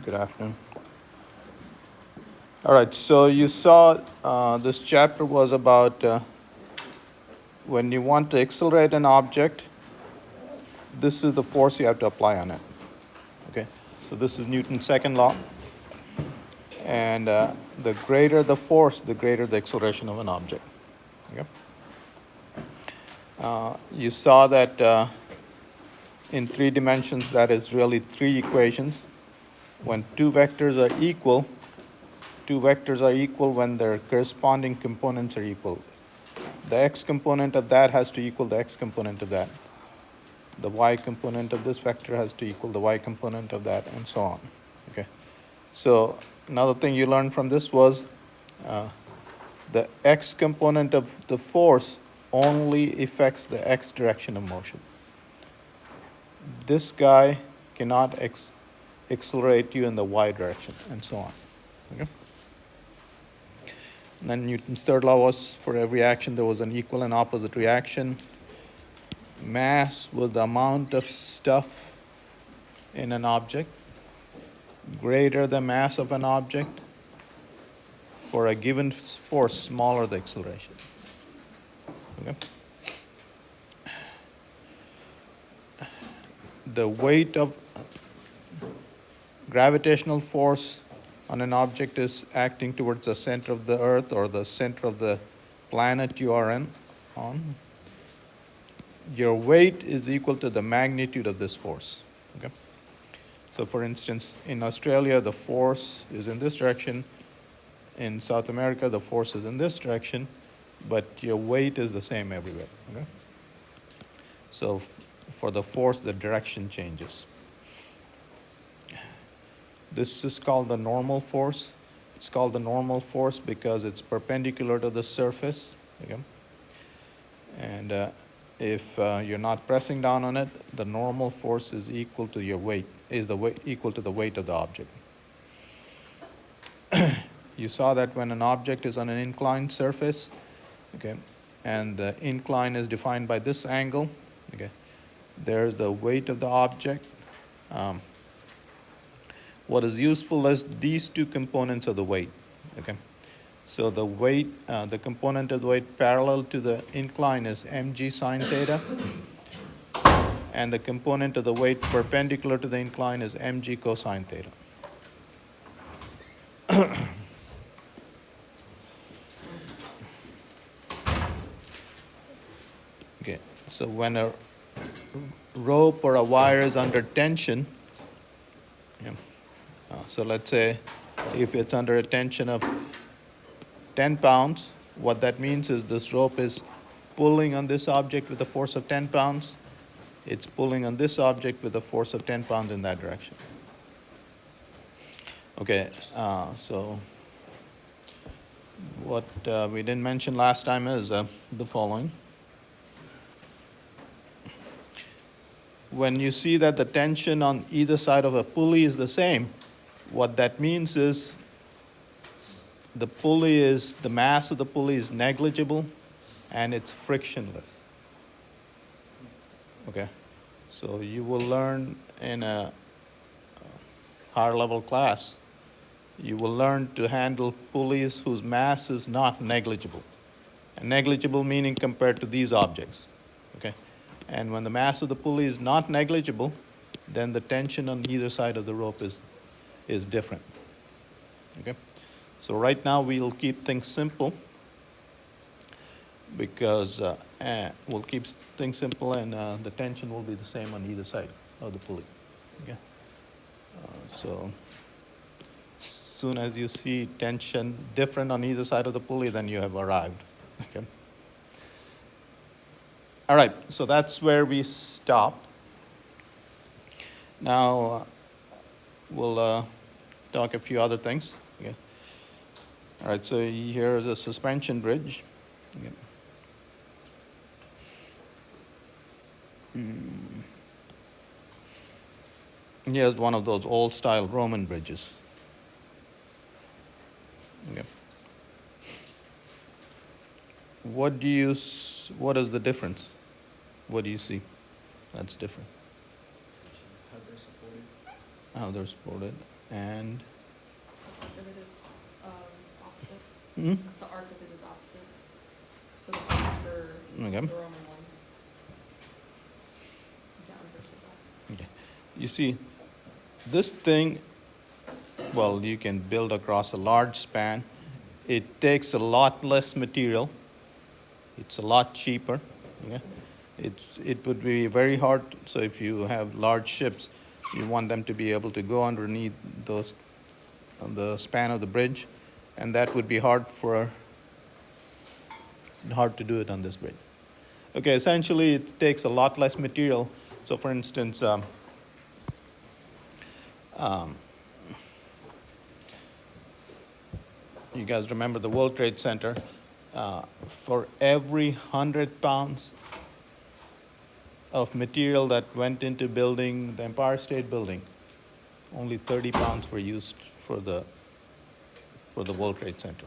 Good afternoon. All right, so you saw this chapter was about when you want to accelerate an object, this is the force you have to apply on it. Okay, so this is Newton's second law. And the greater the force, the greater the acceleration of an object. Okay? You saw that in 3 dimensions, that is really 3 equations. When two vectors are equal when their corresponding components are equal. The x component of that has to equal the x component of that. The y component of this vector has to equal the y component of that, and so on. Okay. So another thing you learned from this was the x component of the force only affects the x direction of motion. This guy cannot accelerate you in the y direction, and so on. Okay? And then Newton's third law was for every action there was an equal and opposite reaction. Mass was the amount of stuff in an object. Greater the mass of an object, for a given force, smaller the acceleration. Okay? The weight of gravitational force on an object is acting towards the center of the earth or the center of the planet you are on. Your weight is equal to the magnitude of this force. Okay? So for instance, in Australia, the force is in this direction. In South America, the force is in this direction, but your weight is the same everywhere. Okay? So for the force, the direction changes. This is called the normal force. It's called the normal force because it's perpendicular to the surface. Okay? And if you're not pressing down on it, the normal force is equal to your weight, equal to the weight of the object. You saw that when an object is on an inclined surface, okay, and the incline is defined by this angle, okay, there's the weight of the object. What is useful is these 2 components of the weight. Okay, so the weight, the component of the weight parallel to the incline is mg sine theta, and the component of the weight perpendicular to the incline is mg cosine theta. Okay, so when a rope or a wire is under tension, so let's say if it's under a tension of 10 pounds, what that means is this rope is pulling on this object with a force of 10 pounds. It's pulling on this object with a force of 10 pounds in that direction. Okay, so what we didn't mention last time is the following. When you see that the tension on either side of a pulley is the same, what that means is the mass of the pulley is negligible and it's frictionless. Okay, so you will learn in a higher level class, you will learn to handle pulleys whose mass is not negligible. And negligible meaning compared to these objects. Okay, and when the mass of the pulley is not negligible, then the tension on either side of the rope is different. Okay, so right now we'll keep things simple because we'll keep things simple and the tension will be the same on either side of the pulley. Okay, so as soon as you see tension different on either side of the pulley, then you have arrived. Okay. All right, so that's where we stop. Now we'll talk a few other things. Okay. All right, so here's a suspension bridge. Okay. Here's one of those old-style Roman bridges. Okay. What is the difference? What do you see that's different? How they're supported. how they're supported, and The arc of it is opposite. hmm? The arc of it is opposite. So this one's for Okay. the Roman ones. Down versus up. Okay. You see, this thing, well, you can build across a large span. It takes a lot less material. It's a lot cheaper. Yeah. It would be very hard. So if you have large ships, you want them to be able to go underneath those the span of the bridge, and that would be hard to do it on this bridge. Okay, essentially it takes a lot less material. So for instance, you guys remember the World Trade Center? For every 100 pounds of material that went into building the Empire State Building, only 30 pounds were used for the World Trade Center.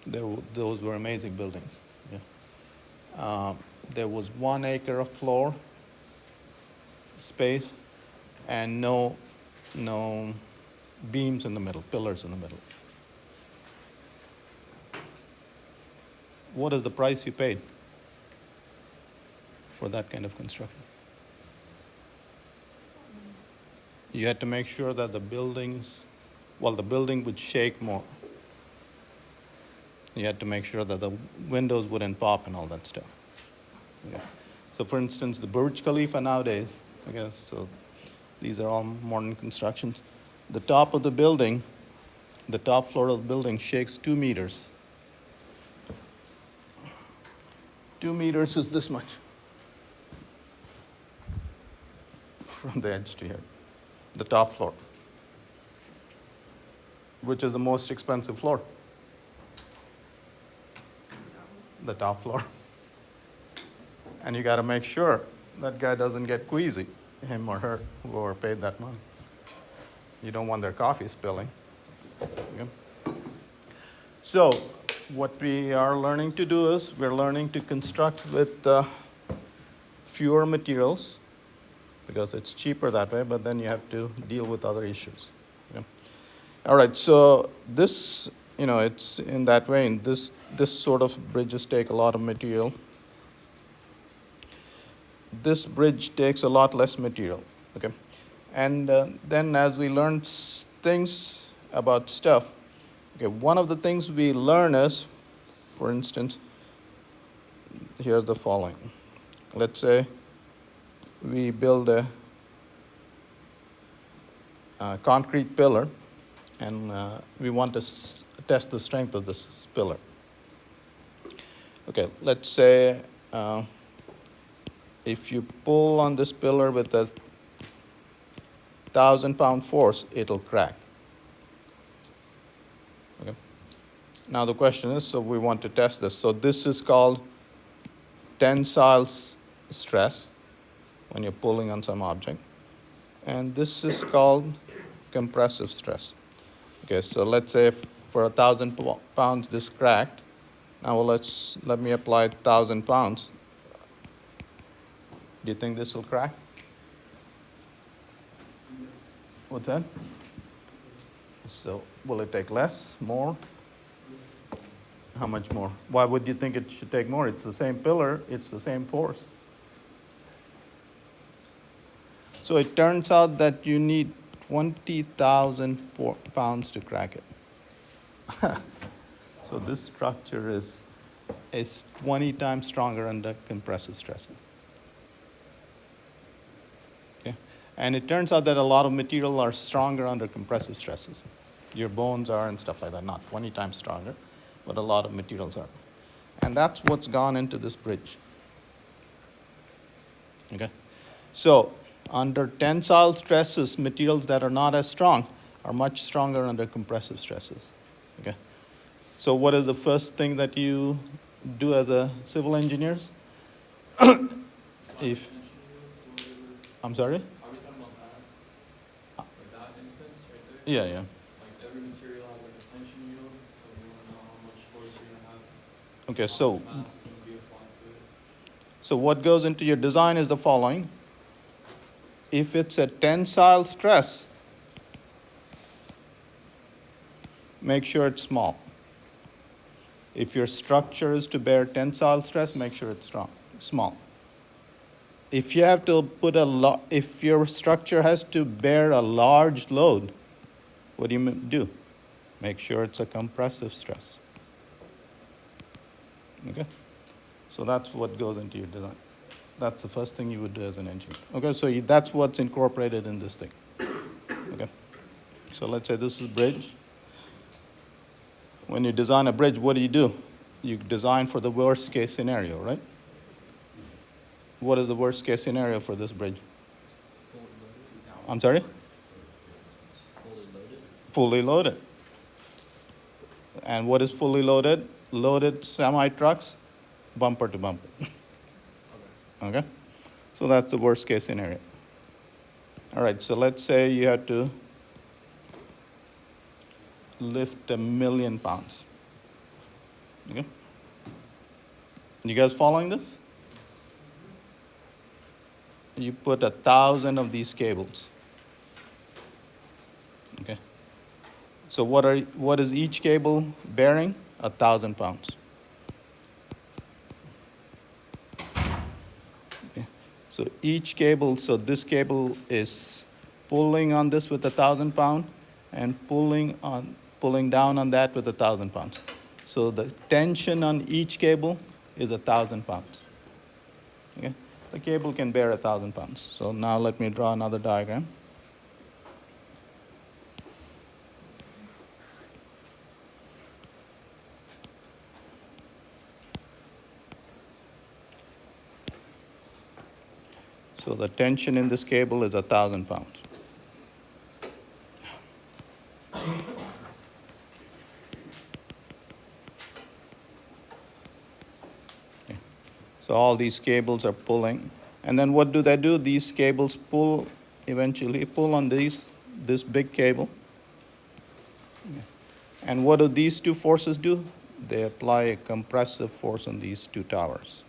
Those were amazing buildings. Yeah. There was 1 acre of floor space and no beams in the middle, pillars in the middle. What is the price you paid for that kind of construction? You had to make sure that the building would shake more. You had to make sure that the windows wouldn't pop and all that stuff. Okay. So for instance, the Burj Khalifa nowadays, I guess, so these are all modern constructions. The top of the building, the top floor of the building shakes 2 meters. 2 meters is this much from the edge to here, the top floor, which is the most expensive floor, the top floor. And you got to make sure that guy doesn't get queasy, him or her, whoever paid that money. You don't want their coffee spilling. Okay. So what we are learning to do is we're learning to construct with fewer materials because it's cheaper that way, but then you have to deal with other issues. Okay. All right, so this, it's in that way, and this sort of bridges take a lot of material. This bridge takes a lot less material, okay? And then as we learn things about stuff, okay, one of the things we learn is, for instance, here's the following. Let's say we build a concrete pillar, and we want to test the strength of this pillar. Okay, let's say if you pull on this pillar with a 1,000-pound force, it'll crack. Okay. Now the question is, so we want to test this. So this is called tensile stress when you're pulling on some object. And this is called compressive stress. Okay, so let's say for 1,000 pounds this cracked. Now let me apply 1,000 pounds. Do you think this will crack? What's that? So will it take less, more? How much more? Why would you think it should take more? It's the same pillar, it's the same force. So it turns out that you need 20,000 pounds to crack it. So this structure is 20 times stronger under compressive stresses. Okay. And it turns out that a lot of material are stronger under compressive stresses. Your bones are and stuff like that, not 20 times stronger, but a lot of materials are. And that's what's gone into this bridge. Okay. So under tensile stresses, materials that are not as strong are much stronger under compressive stresses. Okay. So what is the first thing that you do as a civil engineers? If I'm sorry? Are we talking about that? Like that instance right there? Yeah, yeah. Like every material has like a tension yield, so we want to know how much force you're going to have. Okay, how so much mass is going to be applied to it. what goes into your design is the following. if it's a tensile stress, make sure it's small. If your structure is to bear tensile stress, make sure it's small. If you have to put if your structure has to bear a large load, what do you do? Make sure it's a compressive stress. Okay? So that's what goes into your design. That's the first thing you would do as an engineer. Okay, so that's what's incorporated in this thing. Okay? So let's say this is bridge. When you design a bridge, what do? You design for the worst case scenario, right? What is the worst case scenario for this bridge? I'm sorry? Fully loaded. And what is fully loaded? Loaded semi-trucks, bumper to bumper. Okay? So that's the worst case scenario. All right, so let's say you had to lift 1 million pounds. Okay? You guys following this? You put 1,000 of these cables. Okay? So what is each cable bearing? 1,000 pounds. Okay. So each cable, so this cable is pulling on this with 1,000 pound and pulling down on that with 1,000 pounds. So the tension on each cable is 1,000 pounds. Okay? The cable can bear 1,000 pounds. So now let me draw another diagram. So the tension in this cable is 1,000 pounds. Okay. So all these cables are pulling. And then what do? These cables eventually pull on this big cable. Okay. And what do these two forces do? They apply a compressive force on these two towers.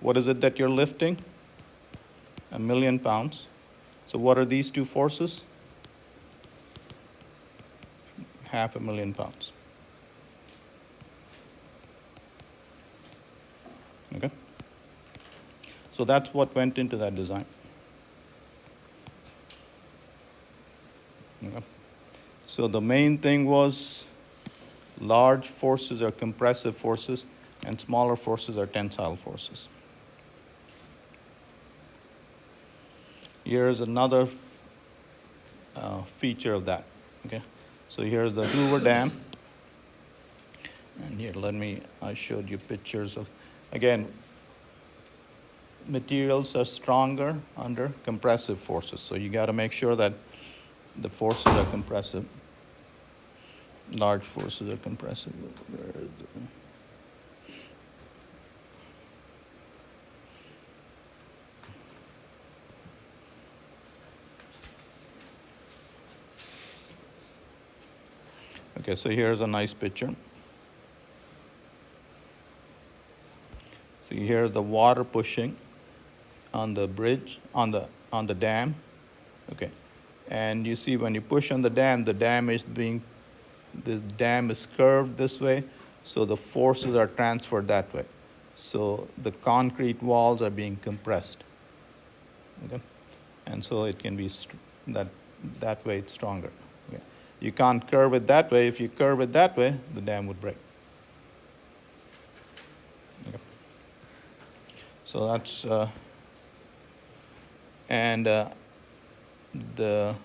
What is it that you're lifting? 1 million pounds. So what are these two forces? 500,000 pounds. Okay? So that's what went into that design. Okay? So the main thing was large forces are compressive forces and smaller forces are tensile forces. Here's another feature of that. Okay, so here's the Hoover Dam, and here I showed you pictures of, again, materials are stronger under compressive forces. So you got to make sure that the forces are compressive. Large forces are compressive. Where is it? Okay, so here's a nice picture. So here's the water pushing on the bridge, on the dam. Okay, and you see when you push on the dam this dam is curved this way, so the forces are transferred that way. So the concrete walls are being compressed. Okay, and so it can be that way it's stronger. Okay. You can't curve it that way. If you curve it that way, the dam would break. Okay. So that's the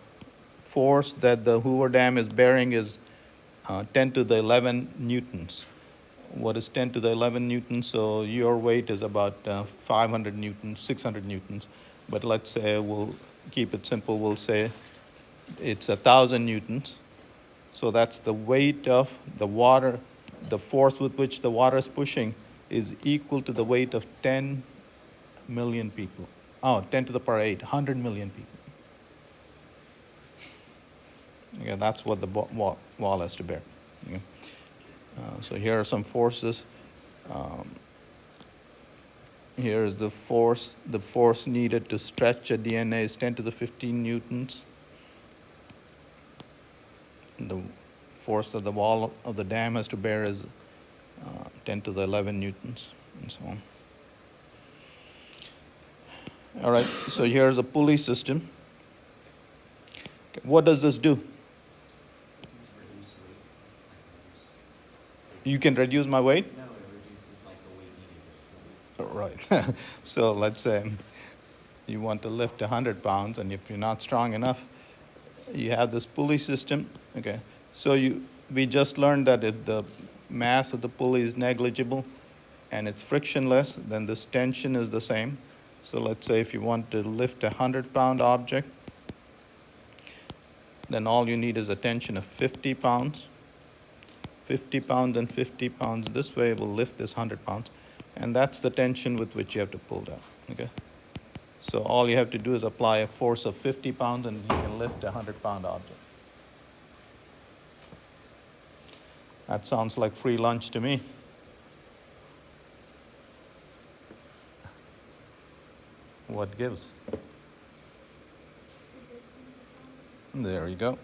force that the Hoover Dam is bearing is 10 to the 11 newtons. What is 10 to the 11 newtons? So your weight is about 500 newtons, 600 newtons. But let's say we'll keep it simple. We'll say it's 1,000 newtons. So that's the weight of the water. The force with which the water is pushing is equal to the weight of 10 million people. 10 to the power 8, 100 million people. Okay, that's what the wall has to bear. Okay. So here are some forces. Here is the force. The force needed to stretch a DNA is 10 to the 15 newtons. The force that the wall of the dam has to bear is 10 to the 11 newtons, and so on. All right, so here's a pulley system. Okay, what does this do? Reduce weight, like You can reduce my weight? no, it reduces like the weight needed to pull. Right. So let's say you want to lift 100 pounds, and if you're not strong enough, you have this pulley system. Okay. So we just learned that if the mass of the pulley is negligible and it's frictionless, then this tension is the same. So let's say if you want to lift a 100-pound object, then all you need is a tension of 50 pounds. 50 pounds and 50 pounds this way will lift this 100 pounds. And that's the tension with which you have to pull down. Okay? So all you have to do is apply a force of 50 pounds and you can lift a 100-pound object. That sounds like free lunch to me. What gives? There you go.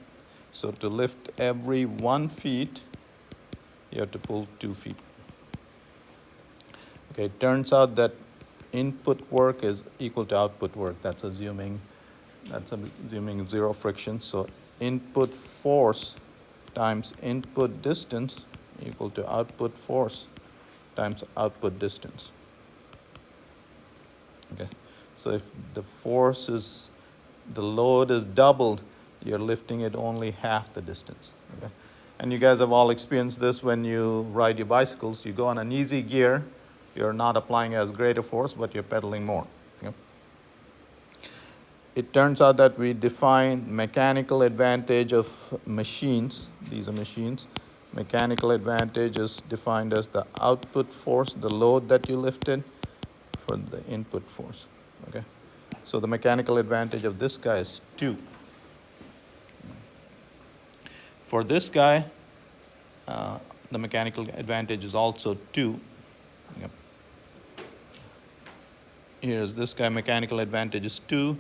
So to lift every 1 feet, you have to pull 2 feet. Okay, it turns out that input work is equal to output work. That's assuming zero friction. So input force times input distance equal to output force times output distance. Okay, so if the load is doubled, you're lifting it only half the distance. Okay, and you guys have all experienced this when you ride your bicycles. You go on an easy gear, you're not applying as great a force, but you're pedaling more. Okay? It turns out that we define mechanical advantage of machines. These are machines. Mechanical advantage is defined as the output force, the load that you lifted, for the input force. Okay? So the mechanical advantage of this guy is 2. For this guy, the mechanical advantage is also 2. Yep. Here's this guy, mechanical advantage is 2.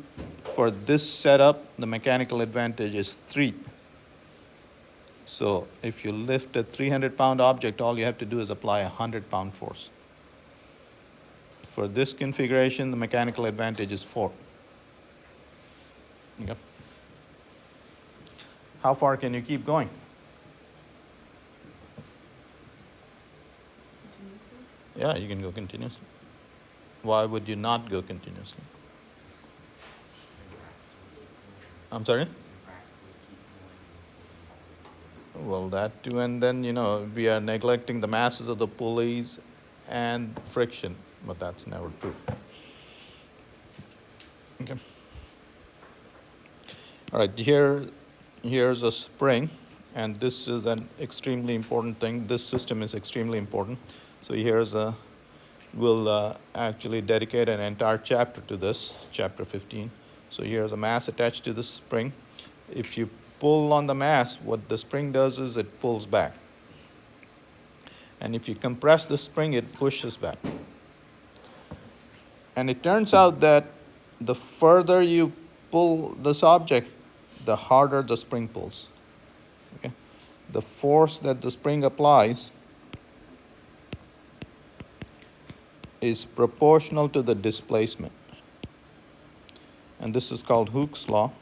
For this setup, the mechanical advantage is 3. So if you lift a 300-pound object, all you have to do is apply a 100-pound force. For this configuration, the mechanical advantage is 4. Yep. How far can you keep going? Continuously? Yeah, you can go continuously. Why would you not go continuously? It's impractical. I'm sorry? It's impractical to keep pulling. Well, that too, and then, we are neglecting the masses of the pulleys and friction, but that's never true. Okay. All right, here's a spring, and this is an extremely important thing. This system is extremely important. So we'll actually dedicate an entire chapter to this, chapter 15. So here's a mass attached to the spring. If you pull on the mass, what the spring does is it pulls back. And if you compress the spring, it pushes back. And it turns out that the further you pull this object, the harder the spring pulls. Okay? The force that the spring applies is proportional to the displacement. And this is called Hooke's law.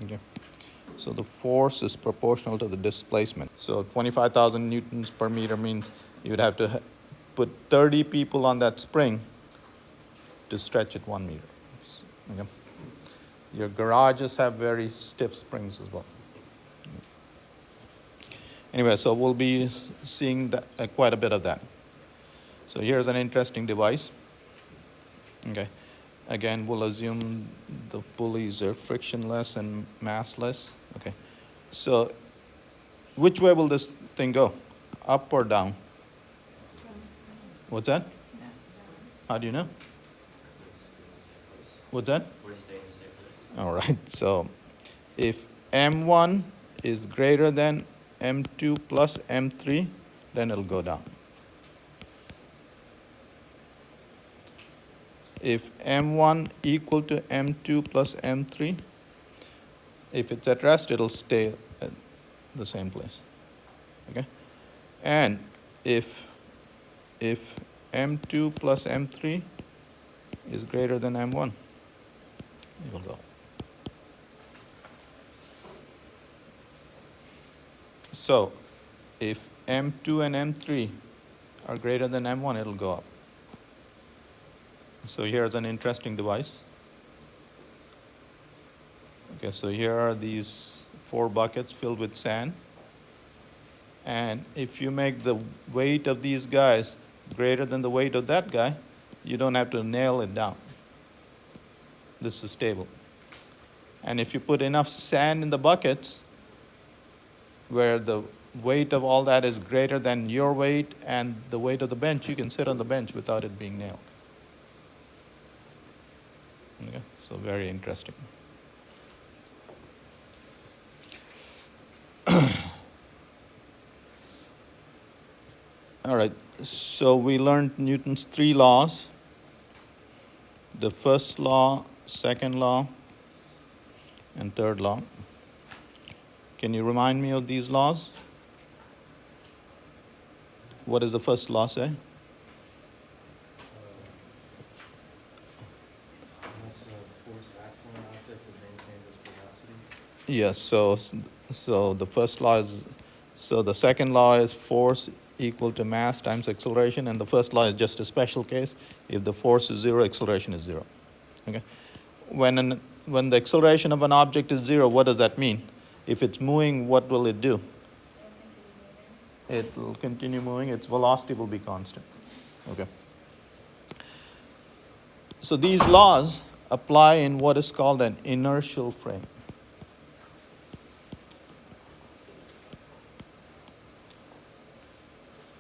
Okay. So the force is proportional to the displacement. So 25,000 newtons per meter means you'd have to put 30 people on that spring to stretch it 1 meter. Okay. Your garages have very stiff springs as well. Anyway, so we'll be seeing quite a bit of that. So here's an interesting device. Okay. Again, we'll assume the pulleys are frictionless and massless. Okay. So which way will this thing go? Up or down? What's that? How do you know? What's that? We're staying the same place. All right. So if M1 is greater than M2 plus M3, then it'll go down. If M1 equal to M2 plus M3, if it's at rest, it'll stay at the same place. Okay? And if M2 plus M3 is greater than M1, it'll go. So if M2 and M3 are greater than M1, it'll go up. So here's an interesting device. Okay, so here are these 4 buckets filled with sand. And if you make the weight of these guys greater than the weight of that guy, you don't have to nail it down. This is stable. And if you put enough sand in the buckets where the weight of all that is greater than your weight and the weight of the bench, you can sit on the bench without it being nailed. Okay, so very interesting. All right, so we learned Newton's 3 laws. The first law, second law, and third law. Can you remind me of these laws? What does the first law say? Unless a force acts on an object, it maintains its velocity. Yes, so the first law is, so the second law is force equal to mass times acceleration, and the first law is just a special case. If the force is 0, acceleration is 0. Okay? When the acceleration of an object is 0, what does that mean? If it's moving, what will it do? It will continue moving. Its velocity will be constant. Okay. So these laws apply in what is called an inertial frame.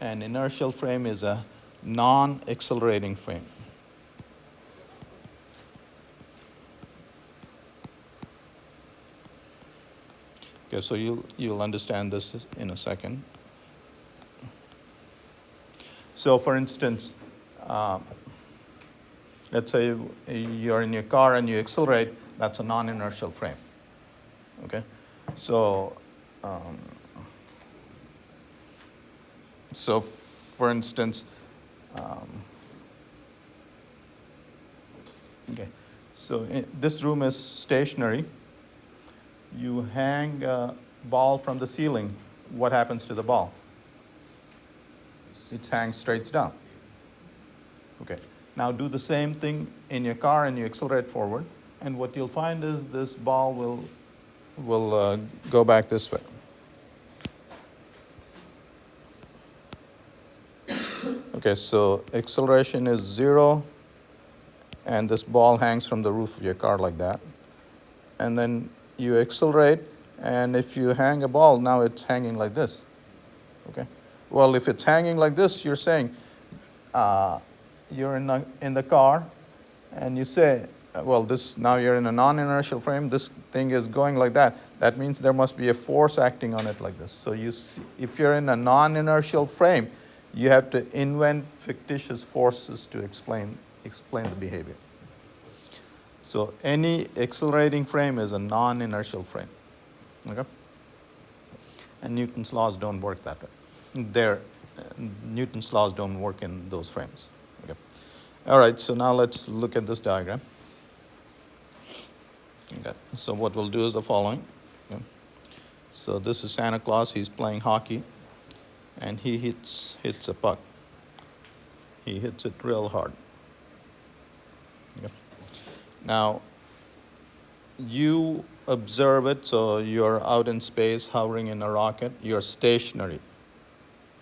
An inertial frame is a non-accelerating frame. Okay, so you'll understand this in a second. So for instance, let's say you're in your car and you accelerate, that's a non-inertial frame. Okay? So for instance, okay, so this room is stationary. You hang a ball from the ceiling. What happens to the ball? It hangs straight down. Okay. Now do the same thing in your car and you accelerate forward, and what you'll find is this ball will go back this way. Okay, so acceleration is 0, and this ball hangs from the roof of your car like that. And then you accelerate, and if you hang a ball, now it's hanging like this. Okay. Well, if it's hanging like this, you're saying you're in the car, and you say, well, now you're in a non-inertial frame. This thing is going like that. That means there must be a force acting on it like this. So if you're in a non-inertial frame, you have to invent fictitious forces to explain the behavior. So any accelerating frame is a non-inertial frame. Okay? And Newton's laws don't work that way. Newton's laws don't work in those frames. Okay. All right, so now let's look at this diagram. Okay. So what we'll do is the following. Okay. So this is Santa Claus. He's playing hockey, and he hits a puck. He hits it real hard. Okay. Now, you observe it, so you're out in space hovering in a rocket. You're stationary.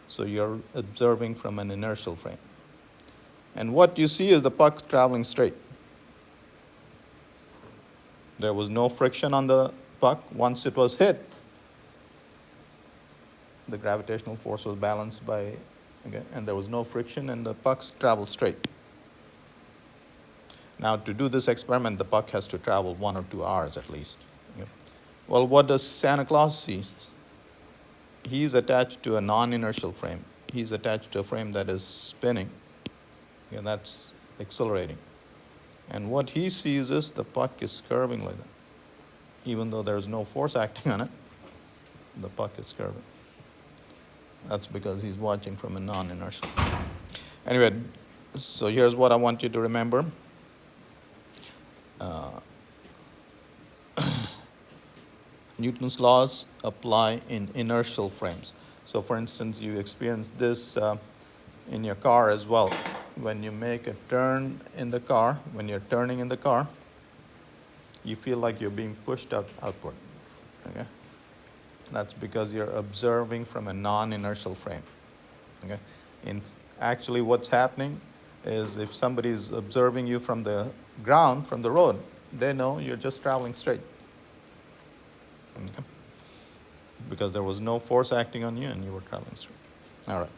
So you're observing from an inertial frame. And what you see is the puck traveling straight. There was no friction on the puck. Once it was hit, the gravitational force was balanced by, okay, and there was no friction, and the pucks traveled straight. Now, to do this experiment, the puck has to travel 1 or 2 hours at least. Okay. Well, what does Santa Claus see? He's attached to a non-inertial frame. He's attached to a frame that is spinning, and that's accelerating. And what he sees is the puck is curving like that. Even though there's no force acting on it, the puck is curving. That's because he's watching from a non-inertial. Anyway, so here's what I want you to remember. Newton's laws apply in inertial frames. So for instance, you experience this in your car as well. When you make a turn in the car, when you're turning in the car, you feel like you're being pushed outward. Okay? That's because you're observing from a non-inertial frame. Okay? Actually, what's happening is if somebody is observing you from the ground, from the road, they know you're just traveling straight. Okay? Because there was no force acting on you and you were traveling straight. All right.